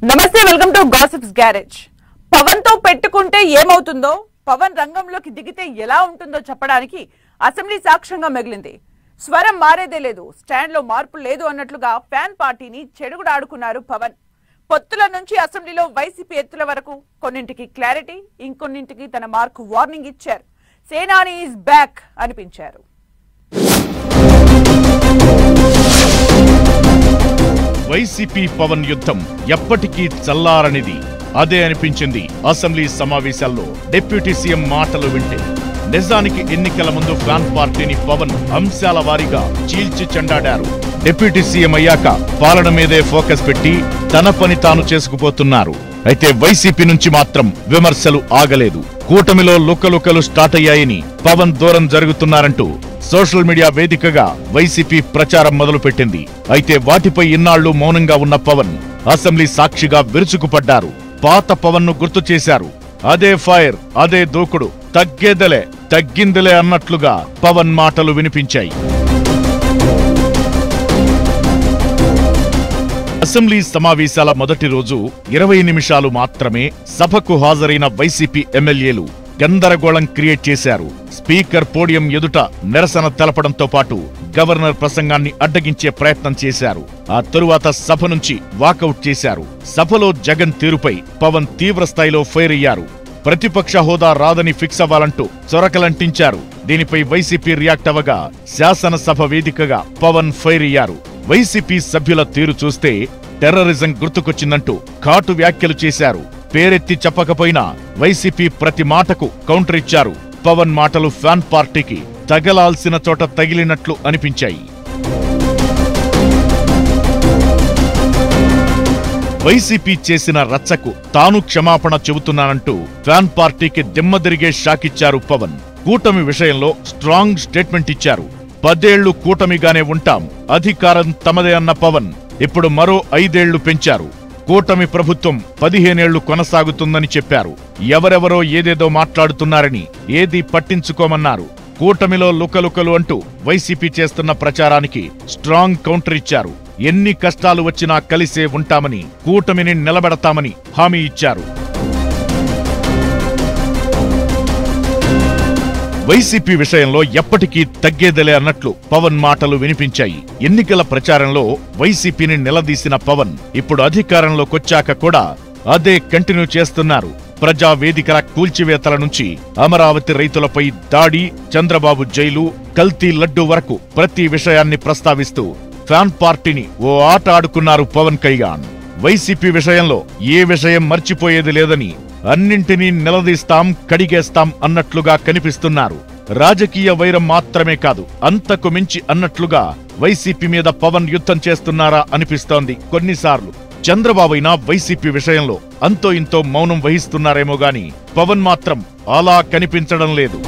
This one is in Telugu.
నమస్తే welcome to gossips garage. Pavan తో పెట్టుకుంటే ఏమవుతుందో, పవన్ రంగంలోకి దిగితే ఎలా ఉంటుందో చెప్పడానికి అసెంబ్లీ సాక్ష్యంగా మిగిలింది. స్వరం మారేదే లేదు, స్టాండ్ లో మార్పు లేదు అన్నట్లుగా ఫ్యాన్ పార్టీని చెడుగుడాడుకున్నారు పవన్. పొత్తుల నుంచి అసెంబ్లీలో వైసీపీ ఎత్తుల వరకు కొన్నింటికి క్లారిటీ, ఇంకొన్నింటికి తన మార్కు వార్నింగ్ ఇచ్చారు. సేనాని ఈజ్ బ్యాక్ అనిపించారు. వైసీపీ పవన్ యుద్ధం ఎప్పటికీ చల్లారనిది అదే అనిపించింది అసెంబ్లీ సమావేశాల్లో డిప్యూటీ సీఎం మాటలు వింటే. నిజానికి ఎన్నికల ముందు ఫ్యాన్ పార్టీని పవన్ అంశాల వారీగా చీల్చి చెండాడారు. డిప్యూటీ సీఎం అయ్యాక పాలన మీదే ఫోకస్ పెట్టి తన పని తాను చేసుకుపోతున్నారు. అయితే వైసీపీ నుంచి మాత్రం విమర్శలు ఆగలేదు. కూటమిలో లుకలుకలు స్టార్ట్ అయ్యాయని, పవన్ దూరం జరుగుతున్నారంటూ సోషల్ మీడియా వేదికగా వైసీపీ ప్రచారం మొదలుపెట్టింది. అయితే వాటిపై ఇన్నాళ్లు మౌనంగా ఉన్న పవన్ అసెంబ్లీ సాక్షిగా విరుచుకుపడ్డారు. పాత పవన్ ను గుర్తు చేశారు. అదే ఫైర్, అదే దూకుడు, తగ్గేదలే తగ్గిందిలే అన్నట్లుగా పవన్ మాటలు వినిపించాయి. అసెంబ్లీ సమావేశాల మొదటి రోజు 20 నిమిషాలు మాత్రమే సభకు హాజరైన వైసీపీ ఎమ్మెల్యేలు గందరగోళం క్రియేట్ చేశారు. స్పీకర్ పోడియం ఎదుట నిరసన తెలపడంతో పాటు గవర్నర్ ప్రసంగాన్ని అడ్డగించే ప్రయత్నం చేశారు. ఆ తరువాత సభ నుంచి వాకౌట్ చేశారు. సభలో జగన్ తీరుపై పవన్ తీవ్ర స్థాయిలో ఫైర్ అయ్యారు. ప్రతిపక్ష హోదా రాదని ఫిక్స్ అవ్వాలంటూ చొరకలంటించారు. దీనిపై వైసీపీ రియాక్ట్ అవ్వగా శాసనసభ వేదికగా పవన్ ఫైర్ అయ్యారు. వైసీపీ సభ్యుల తీరు చూస్తే టెర్రరిజం గుర్తుకొచ్చిందంటూ ఘాటు వ్యాఖ్యలు చేశారు. పేరెత్తి చెప్పకపోయినా వైసీపీ ప్రతి మాటకు కౌంటర్ ఇచ్చారు. పవన్ మాటలు ఫ్యాన్ పార్టీకి తగలాల్సిన చోట తగిలినట్లు అనిపించాయి. వైసీపీ చేసిన రచ్చకు తాను క్షమాపణ చెబుతున్నానంటూ ఫ్యాన్ పార్టీకి దిమ్మదిరిగే షాకిచ్చారు పవన్. కూటమి విషయంలో స్ట్రాంగ్ స్టేట్మెంట్ ఇచ్చారు. 10 ఏళ్లు కూటమిగానే ఉంటాం, అధికారం తమదే అన్న పవన్ ఇప్పుడు మరో 5 ఏళ్లు పెంచారు. కూటమి ప్రభుత్వం 15 ఏళ్లు కొనసాగుతుందని చెప్పారు. ఎవరెవరో ఏదేదో మాట్లాడుతున్నారని ఏదీ పట్టించుకోమన్నారు. కూటమిలో లుకలుకలు అంటూ వైసీపీ చేస్తున్న ప్రచారానికి స్ట్రాంగ్ కౌంటర్ ఇచ్చారు. ఎన్ని కష్టాలు వచ్చినా కలిసే ఉంటామని, కూటమిని నిలబెడతామని హామీ ఇచ్చారు. వైసీపీ విషయంలో ఎప్పటికీ తగ్గేదలే అన్నట్లు పవన్ మాటలు వినిపించాయి. ఎన్నికల ప్రచారంలో వైసీపీని నిలదీసిన పవన్ ఇప్పుడు అధికారంలోకొచ్చాక కూడా అదే కంటిన్యూ చేస్తున్నారు. ప్రజా వేదికల కూల్చివేతల నుంచి అమరావతి రైతులపై దాడి, చంద్రబాబు జైలు, కల్తీ లడ్డూ వరకు ప్రతి విషయాన్ని ప్రస్తావిస్తూ ఫ్యాన్ పార్టీని ఓ ఆట ఆడుకున్నారు పవన్ కళ్యాణ్. వైసీపీ విషయంలో ఏ విషయం మర్చిపోయేది లేదని, అన్నింటినీ నిలదీస్తాం, కడిగేస్తాం అన్నట్లుగా కనిపిస్తున్నారు. రాజకీయ వైరం మాత్రమే కాదు, అంతకు మించి అన్నట్లుగా వైసీపీ మీద పవన్ యుద్ధం చేస్తున్నారా అనిపిస్తోంది కొన్నిసార్లు. చంద్రబాబైనా వైసీపీ విషయంలో అంతో ఇంతో మౌనం వహిస్తున్నారేమో గాని పవన్ మాత్రం అలా కనిపించడం లేదు.